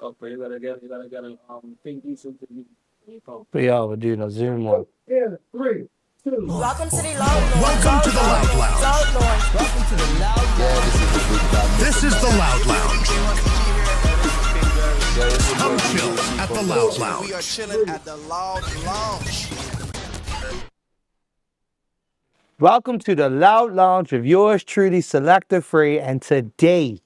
Okay, you gotta get a think decent to you. Yeah, we're doing a Zoom one. Yeah, three, two. Welcome to the Loud Lounge. Welcome to the Loud Lounge. Loud Lounge. This is the Loud Lounge. Come chill at the Loud Lounge. We are chilling at the Loud Lounge. Welcome to the Loud Lounge with yours truly, Selector Free, and today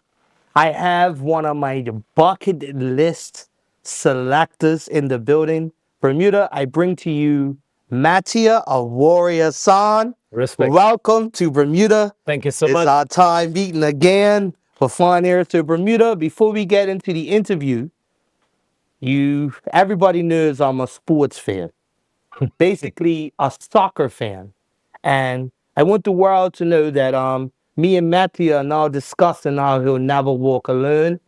I have one of my bucket list selectors in the building. Bermuda, I bring to you Mattia, a warrior son. Respect. Welcome to Bermuda. Thank you so It's much. our time meeting again for Flying Air to Bermuda. Before we get into the interview, everybody knows I'm a sports fan, basically a soccer fan. And I want the world to know that me and Matthew are now discussing how he'll never walk alone.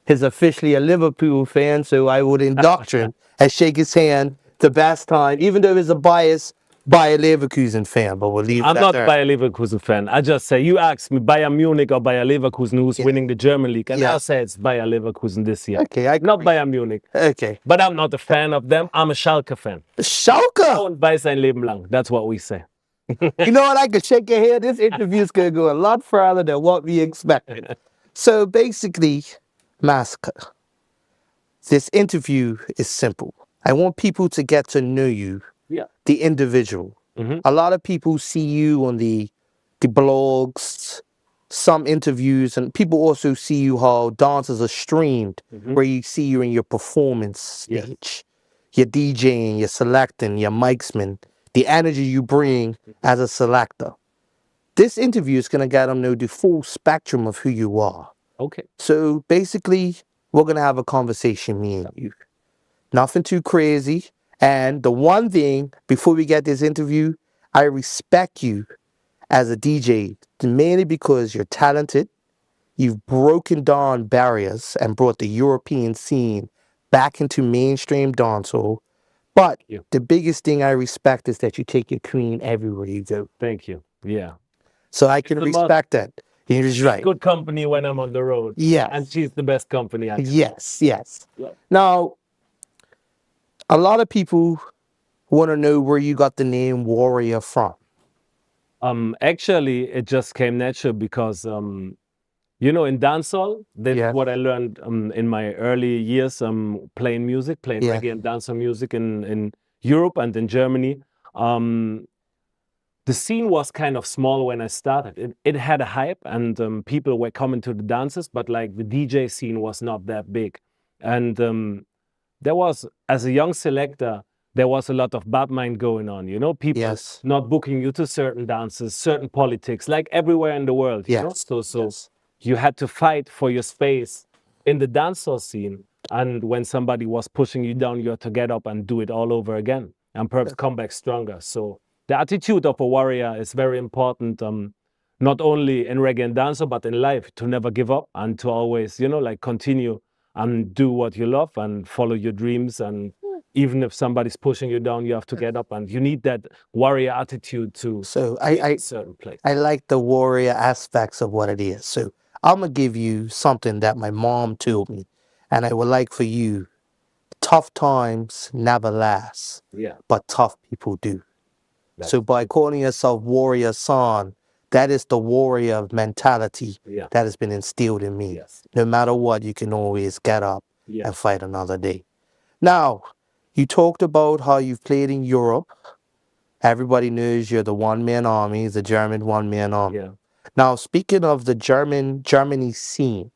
He's officially a Liverpool fan, so I would induct him and shake his hand the best time, even though he's a bias Bayer Leverkusen fan, but we'll leave I'm that not there. Bayer Leverkusen fan. I just say, you ask me Bayern Munich or Bayer Leverkusen who's winning the German league, and Yeah. I'll say it's Bayer Leverkusen this year. Okay, I Not Bayern Munich. Okay. But I'm not a fan of them. I'm a Schalke fan. Schalke! Und bei sein Leben lang. That's what we say. You know what? I could shake your head. This interview is going to go a lot further than what we expected. So basically, Massacre, this interview is simple. I want people to get to know you, Yeah. the individual. A lot of people see you on the blogs, some interviews, and people also see you how dances are streamed, where you see you in your performance stage, your DJing, your selecting, your mixman, the energy you bring as a selector. This interview is going to get them know the full spectrum of who you are. Okay. So basically, we're going to have a conversation, me and you. Nothing too crazy. And the one thing, before we get this interview, I respect you as a DJ, mainly because you're talented. You've broken down barriers and brought the European scene back into mainstream dancehall. But you. the biggest thing I respect is that you take your queen everywhere you go. Thank you. Yeah. So I can the most- respect that. You're just right. Good company when I'm on the road. Yes. And she's the best company. Actually. Yes, yes. Yeah. Now, a lot of people want to know where you got the name Warrior from. Actually, it just came natural because, you know, in dancehall, that's Yeah. what I learned in my early years playing music, playing Yeah. reggae and dancehall music in Europe and in Germany. The scene was kind of small when I started. It had a hype and people were coming to the dances, but like the DJ scene was not that big. And there was, as a young selector, there was a lot of bad mind going on, you know, people Yes. not booking you to certain dances, certain politics, like everywhere in the world, you know? Yes. So Yes. you had to fight for your space in the dancehall scene. And when somebody was pushing you down, you had to get up and do it all over again and perhaps come back stronger. So the attitude of a warrior is very important, not only in reggae and dancehall, but in life, to never give up and to always, you know, like continue and do what you love and follow your dreams. And even if somebody's pushing you down, you have to get up, and you need that warrior attitude to So be in I a certain place. I like the warrior aspects of what it is. So I'm going to give you something that my mom told me, and I would like for you. Tough times never last, Yeah. but tough people do. So That's by calling yourself Warrior Son, that is the warrior mentality Yeah. that has been instilled in me. Yes. No matter what, you can always get up Yeah. and fight another day. Now, you talked about how you've played in Europe. Everybody knows you're the one-man army, the German one-man army. Yeah. Now, speaking of the Germany scene,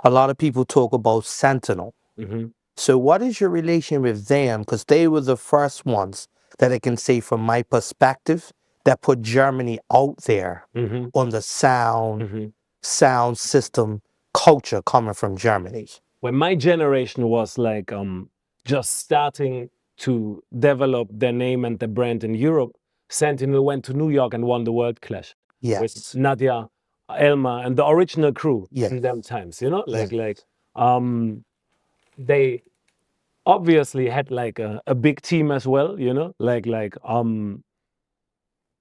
a lot of people talk about Sentinel. hmm So what is your relation with them? Because they were the first ones that I can say from my perspective that put Germany out there hmm on the sound, hmm sound system culture coming from Germany. When my generation was like just starting to develop their name and their brand in Europe, Sentinel went to New York and won the World Clash Yes. with Nadia, Elma, and the original crew Yes. in them times. You know, Yes. they obviously had like a big team as well. You know,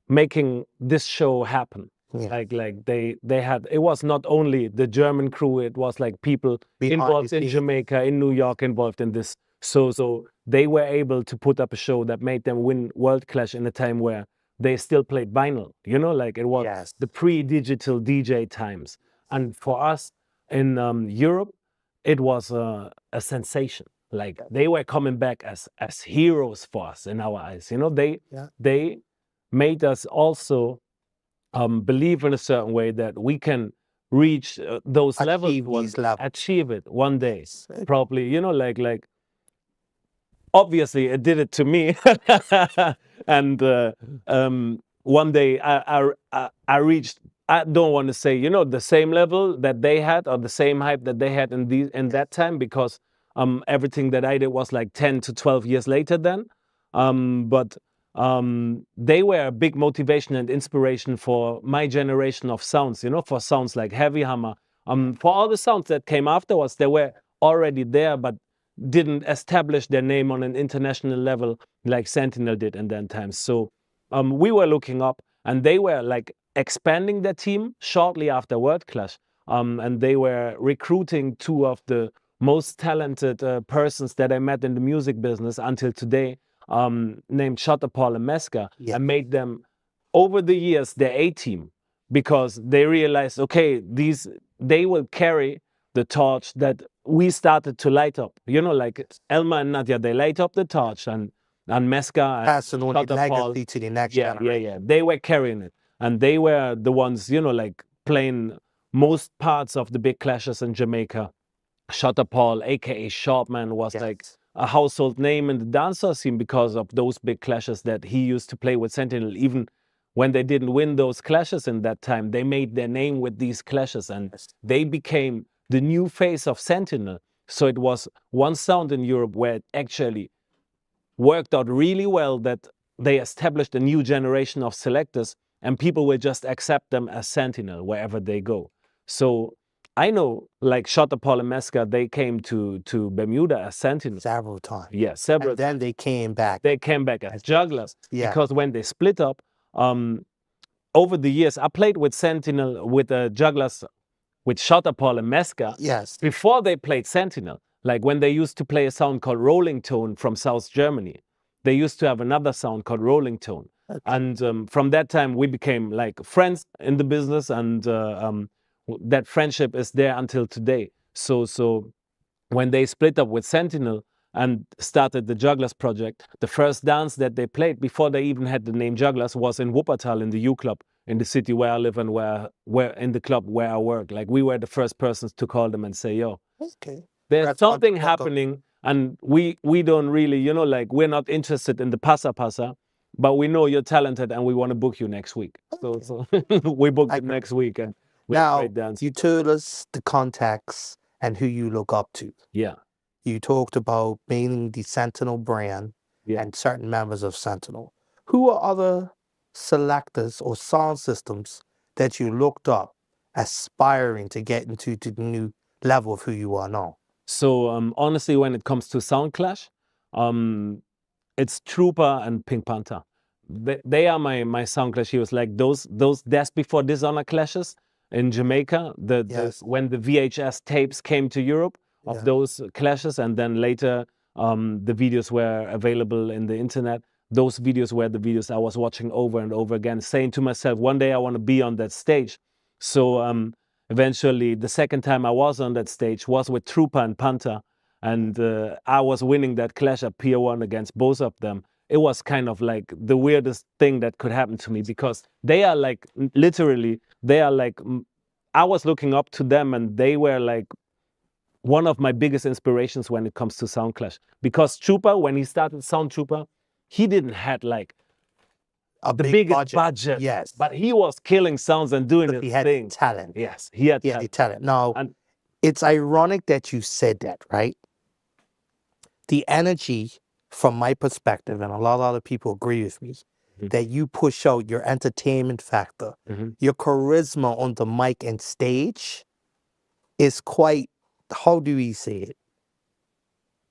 making this show happen. Yeah. Like they had, it was not only the German crew, it was like people Behind involved the in scenes. Jamaica, in New York, involved in this. So they were able to put up a show that made them win World Clash in a time where they still played vinyl. You know, like it was Yes. the pre-digital DJ times. And for us in Europe, it was a sensation. Like they were coming back as heroes for us in our eyes. You know, they made us also believe in a certain way that we can reach those levels, Achieve these levels. achieve it one day, Yes. probably. You know, like obviously it did it to me, and one day I reached. I don't want to say, you know, the same level that they had or the same hype that they had in that time, because everything that I did was like 10 to 12 years later then. But they were a big motivation and inspiration for my generation of sounds, you know, for sounds like Heavy Hammer. For all the sounds that came afterwards, they were already there, but didn't establish their name on an international level like Sentinel did in that time. So we were looking up, and they were like expanding their team shortly after World Clash. And they were recruiting two of the most talented persons that I met in the music business until today, named Shutterpaul and Meska, and made them, over the years, their A-team, because they realized, okay, they will carry the torch that we started to light up. You know, like Elma and Nadia, they light up the torch, and Meska and Passing on the Shutterpaul, legacy to the next yeah, generation. yeah. They were carrying it. And they were the ones, you know, like playing most parts of the big clashes in Jamaica. Shutterpaul, aka Sharpman, was like a household name in the dancehall scene because of those big clashes that he used to play with Sentinel. Even when they didn't win those clashes in that time, they made their name with these clashes, and they became the new face of Sentinel. So it was one sound in Europe where it actually worked out really well, that they established a new generation of selectors, and people will just accept them as Sentinel wherever they go. So I know, like Shutterpaul and Meska, they came to Bermuda as Sentinel. Several times. Yeah, several. And then they came back. They came back as jugglers. Yeah. Because when they split up, over the years, I played with Sentinel, with jugglers, with Shutterpaul and Meska. Yes. Before they played Sentinel. Like when they used to play a sound called Rolling Tone from South Germany, they used to have another sound called Rolling Tone. Okay. And from that time, we became like friends in the business, and that friendship is there until today. So when they split up with Sentinel and started the Jugglers project, the first dance that they played before they even had the name Jugglers was in Wuppertal in the U Club, in the city where I live and where in the club where I work. Like we were the first persons to call them and say, yo, okay, there's something happening, and we don't really, you know, like we're not interested in the pasa, but we know you're talented and we want to book you next week. Okay. So we booked it next week, and we had great dance. You told us the contacts and who you look up to. Yeah. You talked about mainly the Sentinel brand and certain members of Sentinel. Who are other selectors or sound systems that you looked up, aspiring to get into the new level of who you are now? So honestly, when it comes to Sound Clash, it's Trooper and Pink Panther. They are my Sound Clash heroes. Like those Death Before Dishonor clashes in Jamaica, when the VHS tapes came to Europe of those clashes, and then later the videos were available in the internet. Those videos were the videos I was watching over and over again, saying to myself, one day I want to be on that stage. So eventually, the second time I was on that stage was with Trooper and Panther, and I was winning that clash at Pier 1 against both of them. It was kind of like the weirdest thing that could happen to me, because they are like, literally, they are like, I was looking up to them, and they were like one of my biggest inspirations when it comes to Sound Clash. Because Trooper, when he started Sound Trooper, he didn't have like the biggest budget. Yes. But he was killing sounds and doing his he had thing. talent. Yes, he had talent. Now, it's ironic that you said that, right? The energy, from my perspective, and a lot of other people agree with me, that you push out your entertainment factor, your charisma on the mic and stage is quite, how do we say it?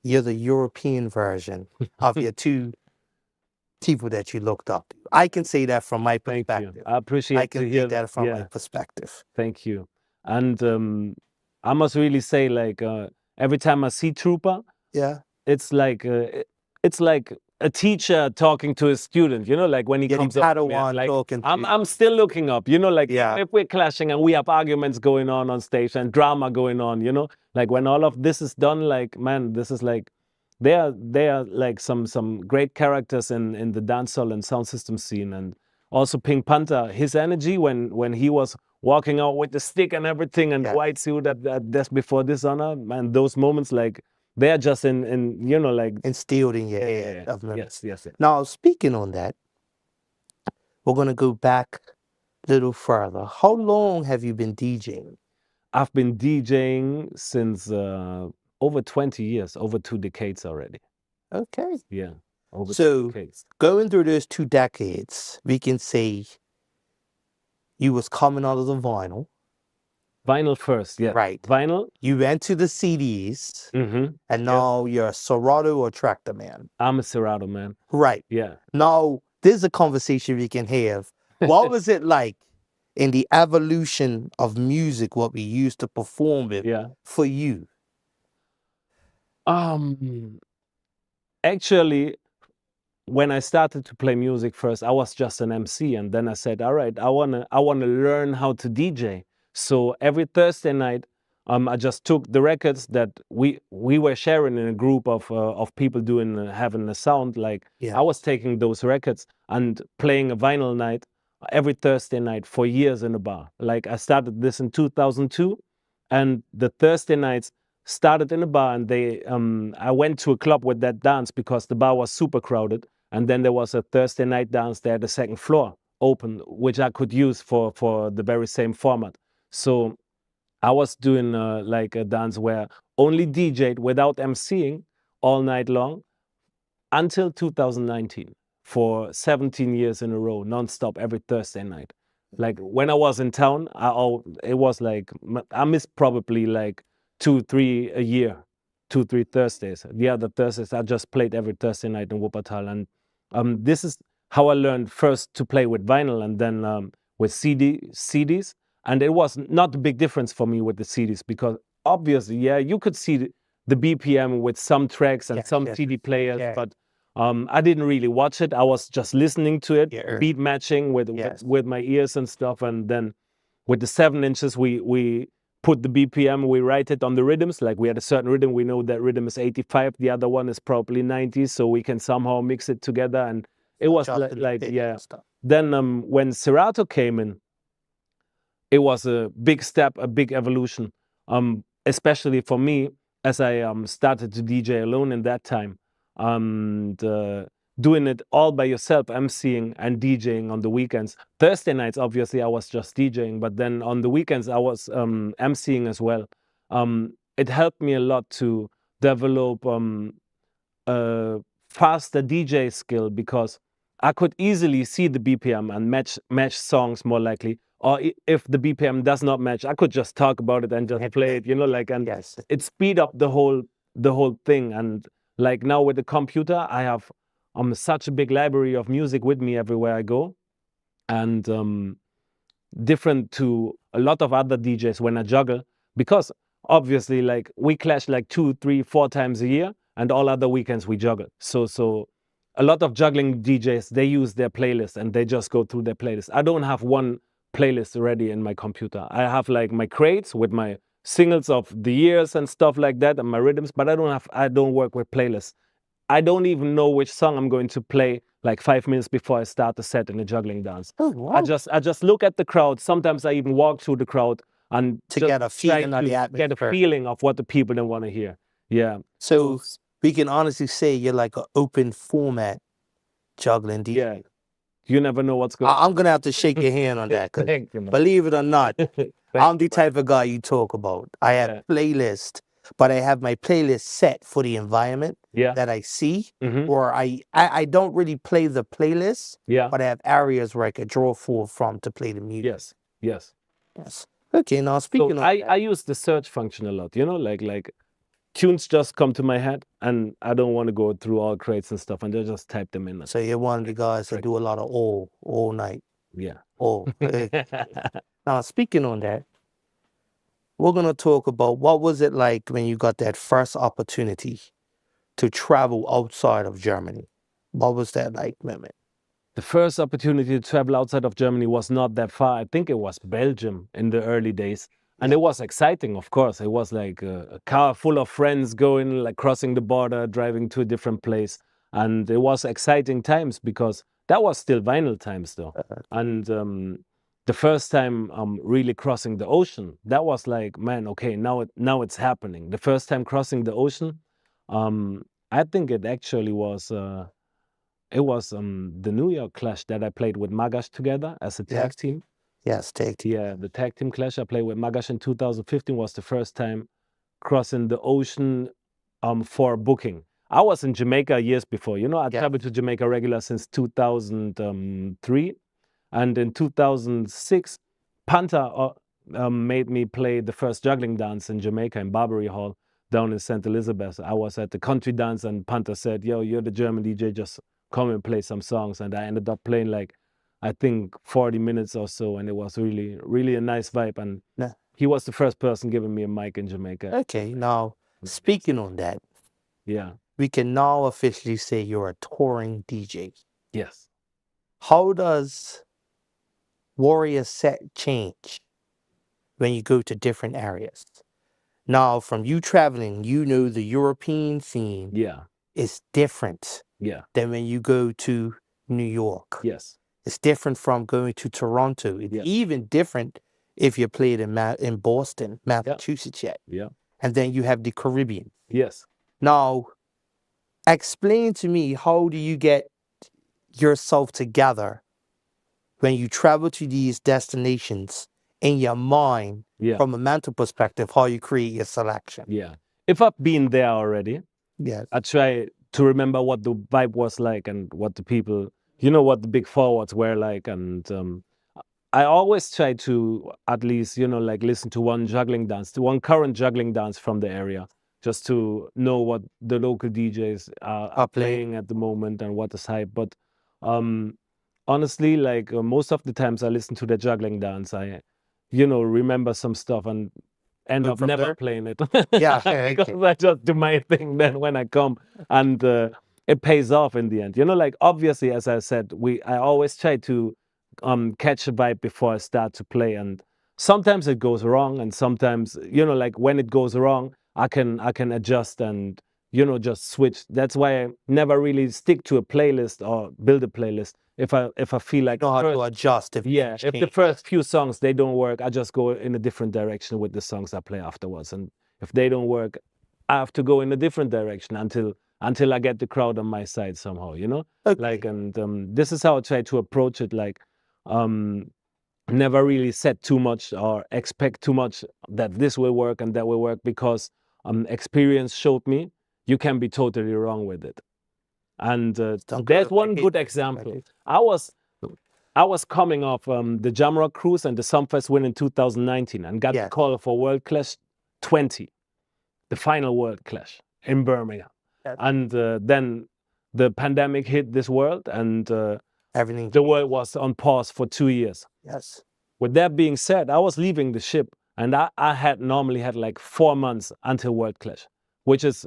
You're the European version of your two people that you looked up to. I can say that from my Thank perspective. you. I appreciate I to can hear take that from my yeah. perspective. Thank you. And I must really say, like, every time I see Trooper, Yeah. it's like a teacher talking to a student, you know, like when he Yeah, the comes up to me, Padawan like talking to you. I'm still looking up, you know, like Yeah. if we're clashing and we have arguments going on stage and drama going on, you know, like when all of this is done, like, man, this is like they are like some great characters in the dancehall and sound system scene. And also Pink Panther, his energy when he was walking out with the stick and everything and the Yeah. white suit at Death Before Dishonor, man, those moments, like, they are just in you know, like Instilled in your yeah, head. yeah, Of memories. yes. Now, speaking on that, we're going to go back a little further. How long have you been DJing? I've been DJing since over 20 years, over 2 decades already. Okay. Yeah, over 2 So, decades. going through those 2 decades, we can say you was coming out of the vinyl, Vinyl first, yeah. right? Vinyl. You went to the CDs, Mm-hmm. and now you're a Serato or Tractor man. I'm a Serato man. Right. Yeah. Now, there's a conversation we can have. What was it like in the evolution of music, what we used to perform with, Yeah. for you? Actually, when I started to play music first, I was just an MC, and then I said, all right, I wanna learn how to DJ. So every Thursday night, I just took the records that we were sharing in a group of people doing having a sound. Like, Yeah. I was taking those records and playing a vinyl night every Thursday night for years in a bar. Like, I started this in 2002, and the Thursday nights started in a bar, and I went to a club with that dance because the bar was super crowded. And then there was a Thursday night dance there, the second floor open, which I could use for the very same format. So I was doing like a dance where only DJ'd without MCing all night long until 2019 for 17 years in a row, nonstop every Thursday night. Like, when I was in town, it was like, I missed probably like 2-3 a year, 2-3 Thursdays. The other Thursdays, I just played every Thursday night in Wuppertal. And this is how I learned first to play with vinyl, and then with CDs. And it was not a big difference for me with the CDs, because obviously, yeah, you could see the BPM with some tracks and Yes, some yes, CD players, yes. but I didn't really watch it. I was just listening to it, Yeah. beat matching Yes. with my ears and stuff. And then with the 7 inches, we put the BPM, we write it on the rhythms. Like, we had a certain rhythm, we know that rhythm is 85, the other one is probably 90, so we can somehow mix it together. And it was Adjust the like pitch yeah. and stuff. Then when Serato came in, it was a big step, a big evolution, especially for me, as I started to DJ alone in that time, and doing it all by yourself, emceeing and DJing on the weekends. Thursday nights, obviously, I was just DJing, but then on the weekends, I was emceeing as well. It helped me a lot to develop a faster DJ skill, because I could easily see the BPM and match songs more likely. Or if the BPM does not match, I could just talk about it and just play it, you know, like, and Yes. it speed up the whole thing. And like, now with the computer, I have such a big library of music with me everywhere I go, and different to a lot of other DJs when I juggle, because obviously, like, we clash like 2, 3, 4 times a year, and all other weekends we juggle. So a lot of juggling DJs, they use their playlist and they just go through their playlist. I don't have one playlist ready in my computer. I have like my crates with my singles of the years and stuff like that, and my rhythms, but I don't work with playlists. I don't even know which song I'm going to play like 5 minutes before I start the set in a juggling dance. Oh, wow. I just look at the crowd. Sometimes I even walk through the crowd and To just get a feeling try of the to get a atmosphere. feeling of what the people don't want to hear. Yeah. So we can honestly say you're like an open format juggling DJ. Yeah. You never know what's going on. I'm gonna have to shake your hand on that, 'cause Thank you, man. believe it or not, Thank I'm the you, type of guy you talk about. I have Yeah. playlist, but I have my playlist set for the environment Yeah. that I see, Mhm. or I don't really play the playlist, Yeah. but I have areas where I could draw forth from to play the music. Yes. Yes. Yes. Okay, now So speaking of I that, use the search function a lot, you know, like tunes just come to my head, and I don't want to go through all crates and stuff, and I just type them in. So you're one of the guys that do a lot of all night. Yeah. All. Now, speaking on that, we're going to talk about what was it like when you got that first opportunity to travel outside of Germany? What was that like, man? The first opportunity to travel outside of Germany was not that far. I think it was Belgium in the early days. And it was exciting, of course. It was like a car full of friends going, like crossing the border, driving to a different place. And it was exciting times because that was still vinyl times, though. And the first time really crossing the ocean, that was like, man, okay, now it's happening. The first time crossing the ocean, I think it actually was... it was the New York Clash that I played with Magash together as a tag team. Yes, tag team. Yeah, the tag team Clash I played with Magash in 2015 was the first time crossing the ocean for booking. I was in Jamaica years before. You know, I traveled to Jamaica regular since 2003. And in 2006, Panther made me play the first juggling dance in Jamaica in Barbary Hall down in St. Elizabeth. I was at the country dance and Panther said, yo, you're the German DJ, just come and play some songs. And I ended up playing like, I think 40 minutes or so. And it was really, really a nice vibe. And he was the first person giving me a mic in Jamaica. Okay, now speaking on that, we can now officially say you're a touring DJ. Yes. How does Warrior set change when you go to different areas? Now, from you traveling, you know the European scene is different than when you go to New York. Yes. It's different from going to Toronto. It's even different if you played in Boston, Massachusetts yet. Yeah. And then you have the Caribbean. Yes. Now, explain to me, how do you get yourself together when you travel to these destinations in your mind from a mental perspective, how you create your selection? Yeah. If I've been there already, I try to remember what the vibe was like and what the people, you know, what the big forwards were like. And I always try to at least, you know, like listen to one juggling dance, to one current juggling dance from the area, just to know what the local DJs are playing at the moment and what is hype. But honestly, like most of the times I listen to the juggling dance, I, you know, remember some stuff and end up never playing it. Because I just do my thing then when I come, and it pays off in the end. You know, like obviously, as I said, I always try to catch a vibe before I start to play, and sometimes it goes wrong, and sometimes, you know, like when it goes wrong, I can adjust and, you know, just switch. That's why I never really stick to a playlist or build a playlist. If I feel like know how to adjust. If the first few songs they don't work, I just go in a different direction with the songs I play afterwards. And if they don't work, I have to go in a different direction until I get the crowd on my side somehow, you know. Like, and this is how I try to approach it. Like, never really set too much or expect too much that this will work and that will work, because experience showed me you can be totally wrong with it. And there's one good example. I was coming off the Jamrock Cruise and the Sumfest win in 2019 and got the call for World Clash 20, the final World Clash in Birmingham. And then the pandemic hit this world, and the world was on pause for 2 years. Yes. With that being said, I was leaving the ship, and I had normally had like 4 months until World Clash, which is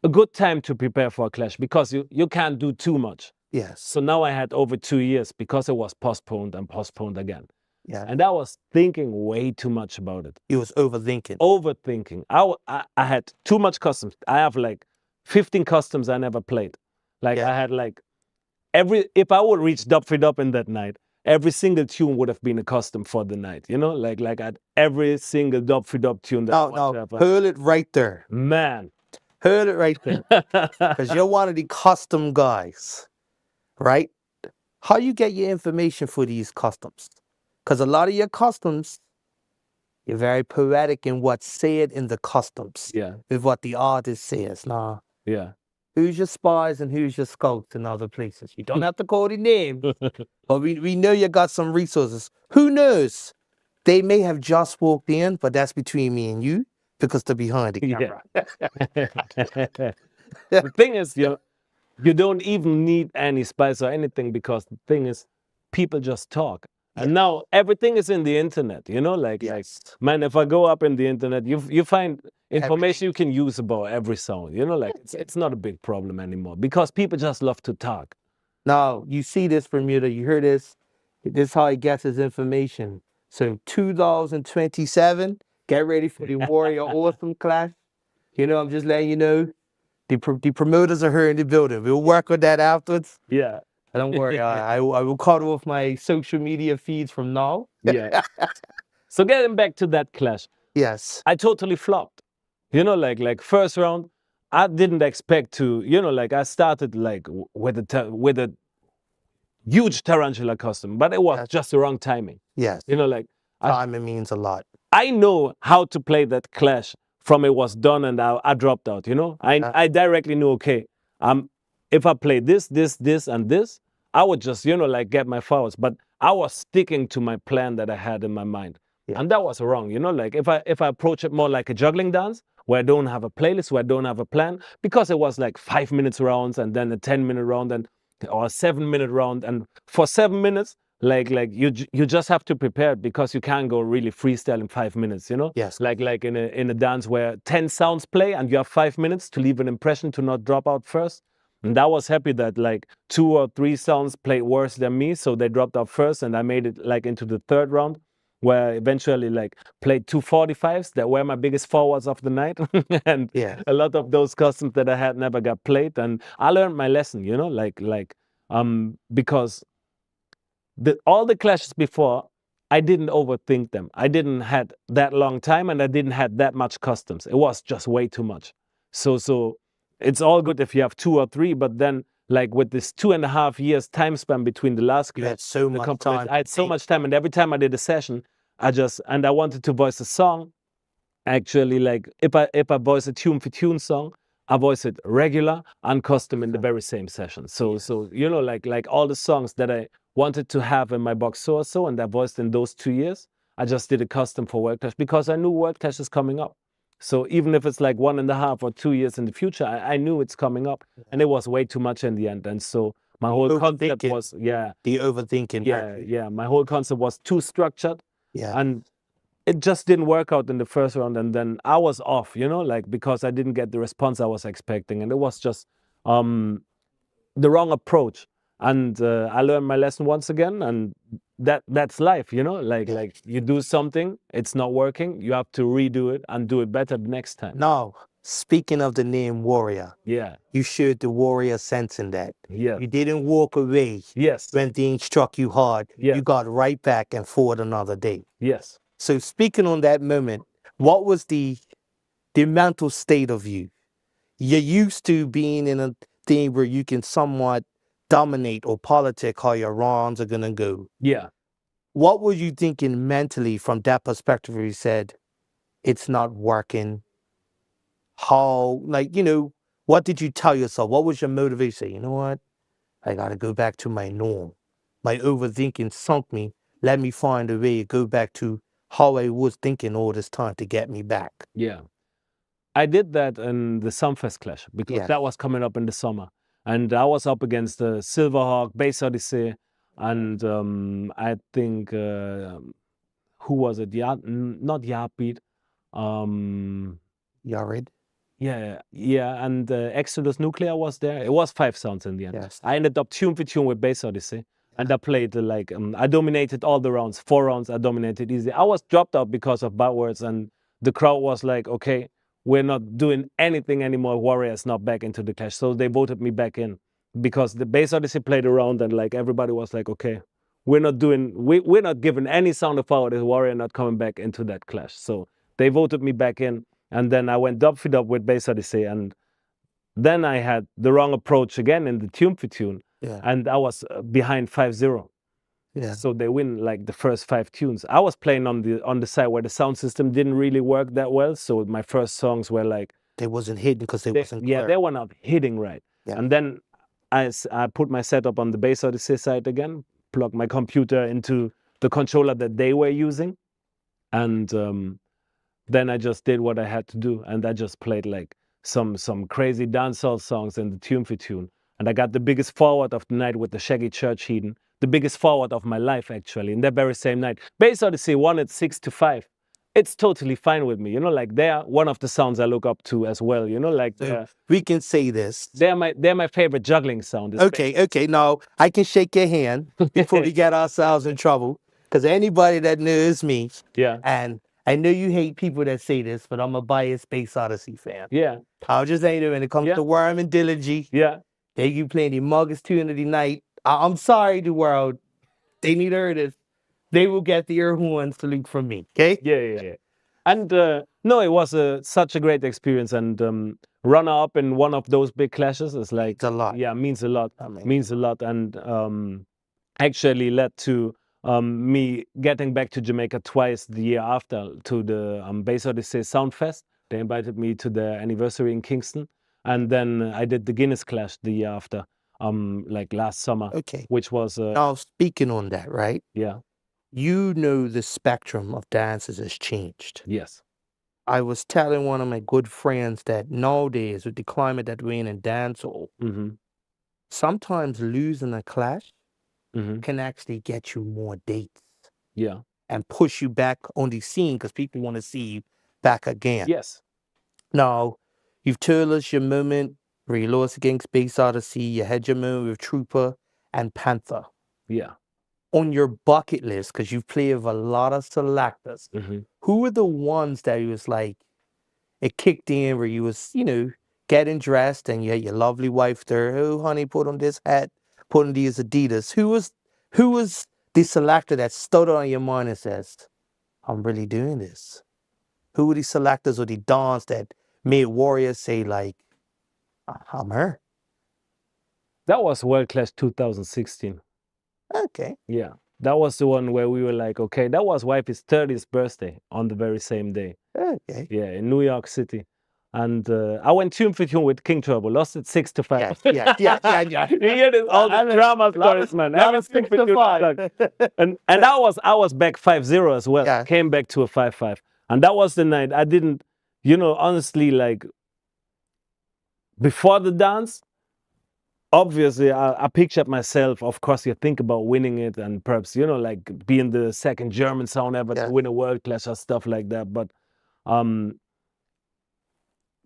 a good time to prepare for a clash, because you can't do too much. Yes. So now I had over 2 years because it was postponed and postponed again. Yeah. And I was thinking way too much about it. You was overthinking. Overthinking. I had too much customs. I have like 15 customs I never played. Like I had like if I would reach Dub for Dub in that night, every single tune would have been a custom for the night, you know? Like at every single Dub for Dub tune that No, hurl it right there. Man. Heard it right there. Because you're one of the custom guys, right? How you get your information for these customs? Because a lot of your customs, you're very poetic in what's said in the customs. Yeah. With what the artist says. Now, who's your spies and who's your scouts in other places? You don't have to call the names, but we know you got some resources. Who knows? They may have just walked in, but that's between me and you. because they're behind the camera. The thing is, you don't even need any spice or anything, because the thing is, people just talk. And now everything is in the internet, like man, if I go up in the internet, you find information you can use about every sound, like it's not a big problem anymore, because people just love to talk. Now, you see this, Bermuda, you hear this. This is how he gets his information. So 2027, get ready for the Warrior Awesome Clash. I'm just letting you know, the promoters are here in the building. We'll work on that afterwards. Yeah. Don't worry, I will cut off my social media feeds from now. Yeah. So getting back to that clash. Yes. I totally flopped. Like first round, I didn't expect to, I started like with a huge tarantula custom, but it was just the wrong timing. Yes. Timing means a lot. I know how to play that clash from it was done and I dropped out, I directly knew, okay, if I play this, and this, I would just, get my fouls. But I was sticking to my plan that I had in my mind. Yeah. And that was wrong, like if I approach it more like a juggling dance, where I don't have a playlist, where I don't have a plan, because it was like 5 minutes rounds and then a 10-minute round or a 7-minute round. And for 7 minutes, like you just have to prepare it, because you can't go really freestyle in 5 minutes, Yes. Like in a dance where 10 sounds play and you have 5 minutes to leave an impression, to not drop out first. And I was happy that like 2 or 3 sounds played worse than me, so they dropped out first, and I made it like into the 3rd round, where I eventually like played 2 45s that were my biggest forwards of the night. And a lot of those customs that I had never got played. And I learned my lesson, because all the clashes before, I didn't overthink them. I didn't had that long time, and I didn't had that much customs. It was just way too much. So it's all good if you have 2 or 3, but then like with this 2.5 years time span between the last clash, you had so much time. I had so much time, and every time I did a session, I wanted to voice a song. Actually, like if I voice a tune for tune song, I voice it regular and custom in the very same session. So like all the songs that I wanted to have in my box so, and I voiced in those 2 years, I just did a custom for World Clash, because I knew World Clash is coming up. So even if it's like 1.5 or 2 years in the future, I knew it's coming up, and it was way too much in the end. And so my whole concept was, the overthinking. Yeah. My whole concept was too structured. Yeah. And it just didn't work out in the first round, and then I was off, because I didn't get the response I was expecting, and it was just the wrong approach. And I learned my lesson once again, and that's life, like you do something, it's not working, you have to redo it and do it better the next time. Now, speaking of the name Warrior, you showed the warrior sense in that. Yeah. You didn't walk away. Yes. When things struck you hard. Yeah. You got right back and fought another day. Yes. So speaking on that moment, what was the mental state of you? You're used to being in a thing where you can somewhat dominate or politic how your rounds are going to go. Yeah. What were you thinking mentally from that perspective where you said, it's not working? How, what did you tell yourself? What was your motivation? You know what? I got to go back to my norm. My overthinking sunk me. Let me find a way to go back to how I was thinking all this time to get me back. Yeah. I did that in the Sumfest Clash, because that was coming up in the summer. And I was up against the Silverhawk, Bass Odyssey, and I think, who was it? Not Yardbeat. Yared? Yeah, and Exodus Nuclear was there. It was 5 sounds in the end. Yes. I ended up tune for tune with Bass Odyssey, and I played I dominated all the rounds. 4 rounds I dominated easy. I was dropped out because of bad words, and the crowd was like, okay, we're not doing anything anymore. Warrior's not back into the clash. So they voted me back in, because the Bass Odyssey played around, and like everybody was like, okay, we're not giving any sound of power to Warrior not coming back into that clash. So they voted me back in, and then I went dub feed up with Bass Odyssey, and then I had the wrong approach again in the tune for tune, and I was behind 5-0. Yeah. So they win like the first 5 tunes. I was playing on the side where the sound system didn't really work that well. So my first songs were like, they wasn't hitting because they wasn't clear. Yeah, they were not hitting right. Yeah. And then I put my setup on the Bass Odyssey side again, plugged my computer into the controller that they were using, and then I just did what I had to do, and I just played like some crazy dancehall songs in the Tune for Tune. And I got the biggest forward of the night with the Shaggy Church Heathen, the biggest forward of my life actually, in that very same night. Bass Odyssey won it 6-5. It's totally fine with me, you know. Like they're one of the sounds I look up to as well, you know. Like So we can say this. they're my favorite juggling sound. It's Okay. Now I can shake your hand before we get ourselves in trouble. Because anybody that knows me, Yeah, and I know you hate people that say this, but I'm a biased Bass Odyssey fan. yeah, I'll just say that when it comes Yeah. to Worm and Dilogy, yeah. they you playing the muggest tune of the night. I'm sorry, the world. They need to hear this. They will get the ear horn salute from me. Okay? Yeah. And no, it was such a great experience. And runner up in one of those big clashes is like, It's a lot. yeah, means a lot. I mean, Means a lot. And actually led to me getting back to Jamaica twice the year after to the Bass Odyssey Sound Fest. They invited me to the anniversary in Kingston. And then I did the Guinness Clash the year after, like last summer, okay. which was, Now, speaking on that, right? yeah, You know the spectrum of dances has changed. yes. I was telling one of my good friends that nowadays, with the climate that we're in dancehall, Mm-hmm. sometimes losing a clash Mm-hmm. can actually get you more dates Yeah. and push you back on the scene because people want to see you back again. Yes. Now, you've told us your moment where you lost against Bass Odyssey, you had your moment with Trooper and Panther. Yeah. On your bucket list, because you've played with a lot of selectors, Mm-hmm. who were the ones that you was like, it kicked in where you was, you know, getting dressed and you had your lovely wife there, oh, honey, put on this hat, put on these Adidas. Who was the selector that stood on your mind and says, I'm really doing this? Who were the selectors or the dons that made Warriors say like, I'm her? That was World Clash 2016. Okay. Yeah. That was the one where we were like, okay, that was wifey's 30th birthday on the very same day. Okay. Yeah, in New York City. And I went tune for tune with King Turbo, lost it 6-5. Yeah. You hear this, all the drama stories, man. Every 6 to 5. And I was back 5-0 as well. Yeah. Came back to a 5-5. And that was the night I didn't, you know, honestly, like before the dance, obviously I pictured myself, of course you think about winning it and perhaps, you know, like being the second German sound ever Yeah. to win a World Clash or stuff like that. But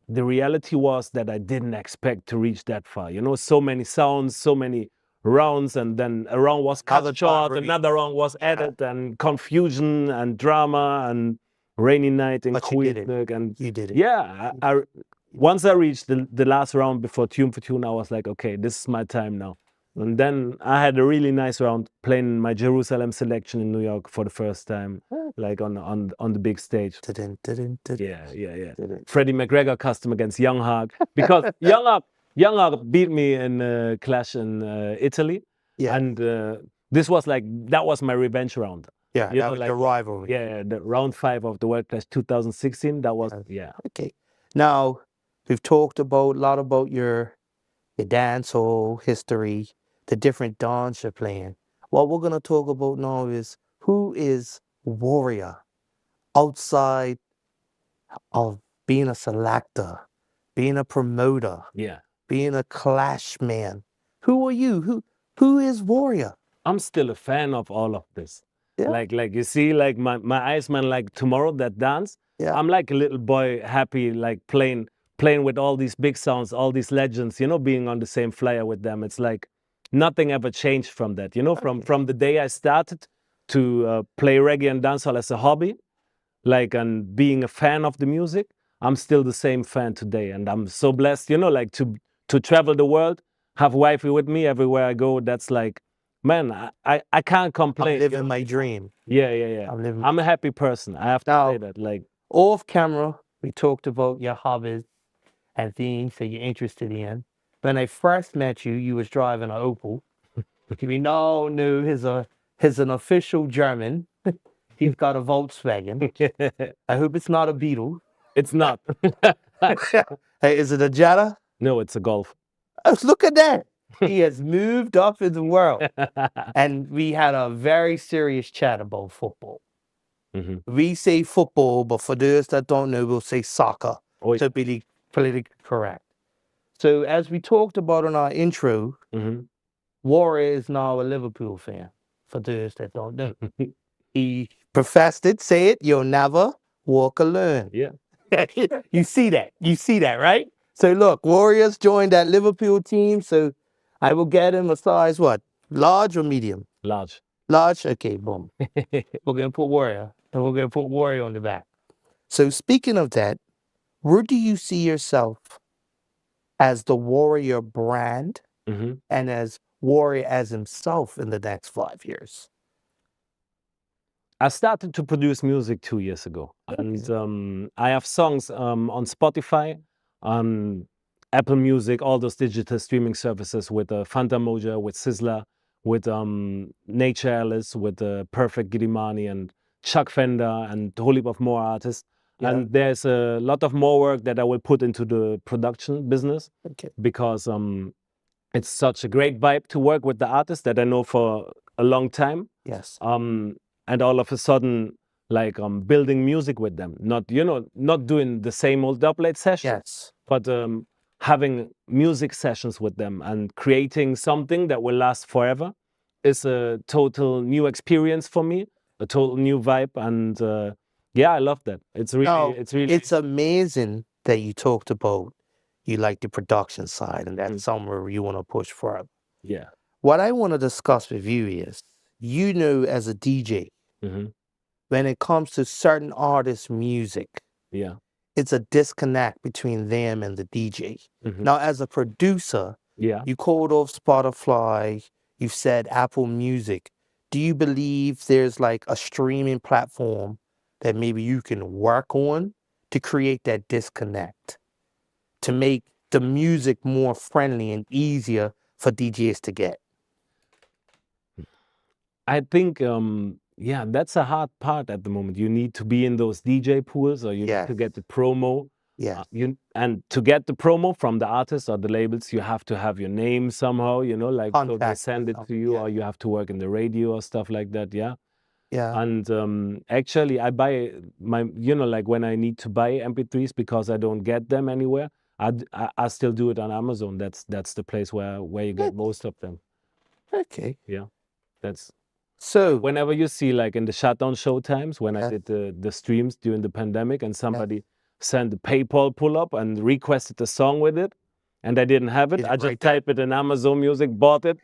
the reality was that I didn't expect to reach that far. You know, so many sounds, so many rounds, and then a round was Another cut short, part, another round was added, and confusion and drama and rainy night in But you did it. Queensburg. And You did it. yeah, I once I reached the last round before Tune for Tune, I was like, okay, this is my time now. And then I had a really nice round playing my Jerusalem selection in New York for the first time, like on the big stage. Yeah. Freddie McGregor custom against Young Hawk, because Young Hawk beat me in a clash in Italy, Yeah. and this was like, that was my revenge round. Yeah, You that know, was like- the rivalry. Yeah, the round 5 of the World Clash 2016. That was Okay. Now, we've talked about a lot about your dancehall history, the different dance you're playing. What we're gonna talk about now is who is Warrior outside of being a selector, being a promoter, yeah. being a clash man. Who are you? Who is Warrior? I'm still a fan of all of this. Yeah. Like you see, like my Iceman, like tomorrow that dance. Yeah. I'm like a little boy, happy, like playing with all these big sounds, all these legends. You know, being on the same flyer with them. It's like nothing ever changed from that. You know, from the day I started to play reggae and dancehall as a hobby, like, and being a fan of the music, I'm still the same fan today, and I'm so blessed. You know, like to travel the world, have wifey with me everywhere I go. That's like, man, I can't complain. I'm living my dream. Yeah. I'm living. I'm a happy person. I have to Now- say that. Like, Off camera, we talked about your hobbies and things that you're interested in. When I first met you, you was driving an Opel. We now knew he's an official German. He's got a Volkswagen. I hope it's not a Beetle. it's not. Hey, is it a Jetta? No, it's a Golf. Oh, look at that. He has moved up in the world. And we had a very serious chat about football. We say football, but for those that don't know, we'll say soccer Oh, to be politically correct. So as we talked about in our intro, Warrior is now a Liverpool fan, for those that don't know. He professed it, say it, you'll never walk alone. Yeah. You see that, right? So look, Warriors joined that Liverpool team, so I will get him a size what? Large or medium? Large. Large? Okay, boom. We're going to put Warrior, and we're going to put Warrior on the back. So speaking of that, where do you see yourself as the Warrior brand and as Warrior as himself in the next 5 years? I started to produce music 2 years ago, and I have songs on Spotify, on Apple Music, all those digital streaming services with Fanta Moja, with Sizzla, with Nature Alice, with Perfect Giddimani and Chuck Fender and a whole heap of more artists. Yeah. And there's a lot of more work that I will put into the production business because it's such a great vibe to work with the artists that I know for a long time. Yes. And all of a sudden, like building music with them, not doing the same old dubplate session, Yes. but having music sessions with them and creating something that will last forever is a total new experience for me, a total new vibe, and yeah, I love that. It's amazing that you talked about you like the production side, and that's somewhere you want to push further. Yeah. What I want to discuss with you is, as a DJ, when it comes to certain artists' music, it's a disconnect between them and the DJ. Now, as a producer, you called off Spotify, you've said Apple Music. Do you believe there's like a streaming platform that maybe you can work on to create that disconnect, to make the music more friendly and easier for DJs to get? I think, that's a hard part at the moment. You need to be in those DJ pools, or you need to get the promo. Yeah. And to get the promo from the artists or the labels, you have to have your name somehow, like so they send it to you, or you have to work in the radio or stuff like that. Yeah. Yeah. And actually, I buy my, like when I need to buy MP3s because I don't get them anywhere, I still do it on Amazon. That's the place where you get most of them. Okay. Yeah. That's. So whenever you see, like in the shutdown show times, when I did the streams during the pandemic, and somebody sent a PayPal pull-up and requested a song with it, and I didn't have it, I just typed it in Amazon Music, bought it,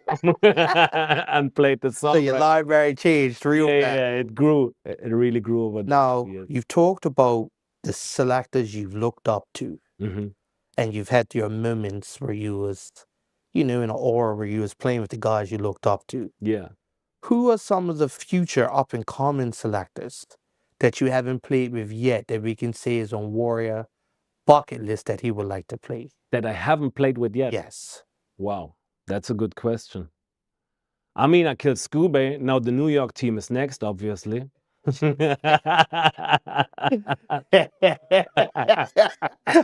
and played the song. So your library changed real fast. Yeah, it grew. It really grew over Now, the years. you've talked about the selectors you've looked up to, and you've had your moments where you was, in an aura where you was playing with the guys you looked up to. Yeah. Who are some of the future up-and-coming selectors that you haven't played with yet that we can say is on Warrior bucket list that he would like to play? That I haven't played with yet? Yes. Wow, that's a good question. I mean, I killed Scooby. Now the New York team is next, obviously.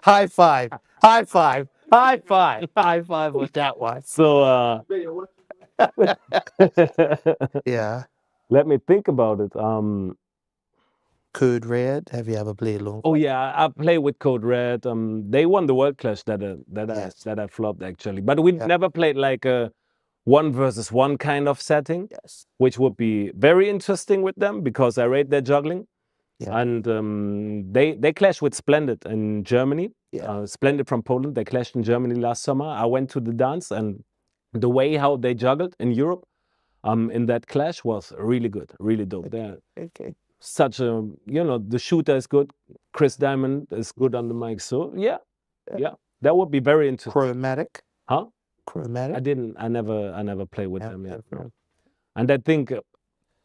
High five. High five. High five. High five with that one. So, yeah. Let me think about it. Code Red, have you ever played along? Oh yeah, I play with Code Red. They won the World Clash that I flopped actually, but we never played like a 1 versus 1 kind of setting. Yes. Which would be very interesting with them because I rate their juggling. Yeah. And they clashed with Splendid in Germany. Yeah. Splendid from Poland. They clashed in Germany last summer. I went to the dance, and the way how they juggled in Europe, in that clash was really good, really dope. They're such a, the shooter is good. Chris Diamond is good on the mic. So yeah, that would be very interesting. Chromatic. Huh? Chromatic. I never played with them yet. No. And I think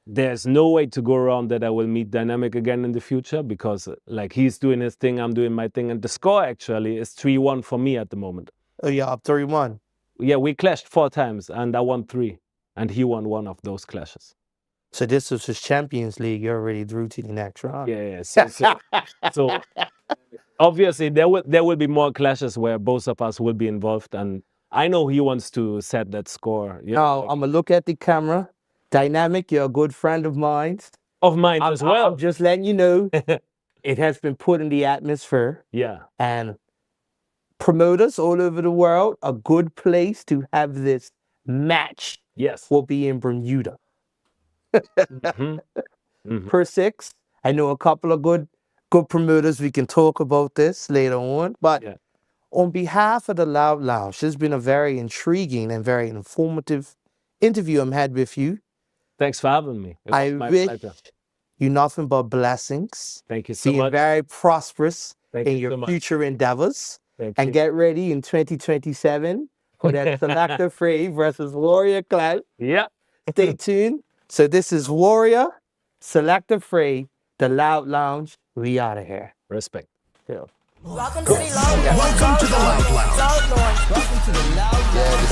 there's no way to go around that I will meet Dynamic again in the future, because like he's doing his thing, I'm doing my thing, and the score actually is 3-1 for me at the moment. Oh yeah, up 3-1. Yeah, we clashed 4 times and I won 3, and he won 1 of those clashes. So this was his Champions League. You're already through to the next round. Yeah. So obviously there will be more clashes where both of us will be involved, and I know he wants to set that score. Now, I'm going to look at the camera. Dynamic, you're a good friend of mine. of mine as well. I'm just letting you know, it has been put in the atmosphere, Yeah. and promoters all over the world, a good place to have this match Yes. will be in Bermuda. Mhm. Per six, I know a couple of good promoters. We can talk about this later on. But Yeah. on behalf of the Loud Lounge, this has been a very intriguing and very informative interview I'm had with you. Thanks for having me. It I was my wish pleasure. you nothing but blessings. Thank you so Being much. very prosperous Thank in you your so much. future endeavors. Thank And you. get ready in 2027 for that Selector Frey versus Warrior clash. Yeah. Stay tuned. So this is Warrior, Selector Frey, the Loud Lounge. We out of here. Respect. Yeah. Welcome to the Loud Lounge. Welcome to the Loud Lounge. Loud Lounge. Welcome to the Loud Lounge.